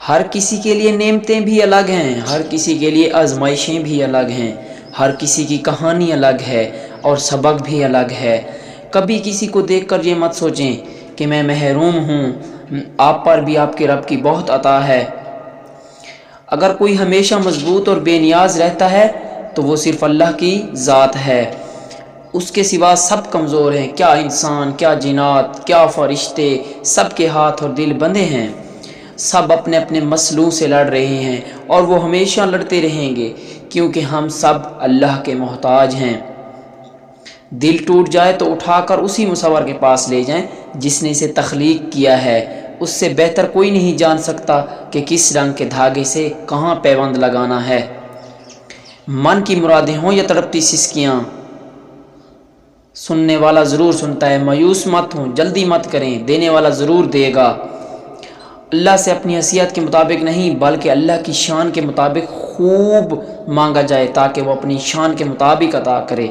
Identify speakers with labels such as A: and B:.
A: ہر کسی کے لیے نعمتیں بھی الگ ہیں، ہر کسی کے لیے آزمائشیں بھی الگ ہیں، ہر کسی کی کہانی الگ ہے اور سبق بھی الگ ہے۔ کبھی کسی کو دیکھ کر یہ مت سوچیں کہ میں محروم ہوں، آپ پر بھی آپ کے رب کی بہت عطا ہے۔ اگر کوئی ہمیشہ مضبوط اور بے نیاز رہتا ہے تو وہ صرف اللہ کی ذات ہے، اس کے سوا سب کمزور ہیں۔ کیا انسان، کیا جنات، کیا فرشتے، سب کے ہاتھ اور دل بندھے ہیں، سب اپنے اپنے مسئلوں سے لڑ رہے ہیں اور وہ ہمیشہ لڑتے رہیں گے، کیونکہ ہم سب اللہ کے محتاج ہیں۔ دل ٹوٹ جائے تو اٹھا کر اسی مصور کے پاس لے جائیں جس نے اسے تخلیق کیا ہے، اس سے بہتر کوئی نہیں جان سکتا کہ کس رنگ کے دھاگے سے کہاں پیوند لگانا ہے۔ من کی مرادیں ہوں یا تڑپتی سسکیاں، سننے والا ضرور سنتا ہے۔ مایوس مت ہوں، جلدی مت کریں، دینے والا ضرور دے گا۔ اللہ سے اپنی حیثیت کے مطابق نہیں بلکہ اللہ کی شان کے مطابق خوب مانگا جائے تاکہ وہ اپنی شان کے مطابق عطا کرے۔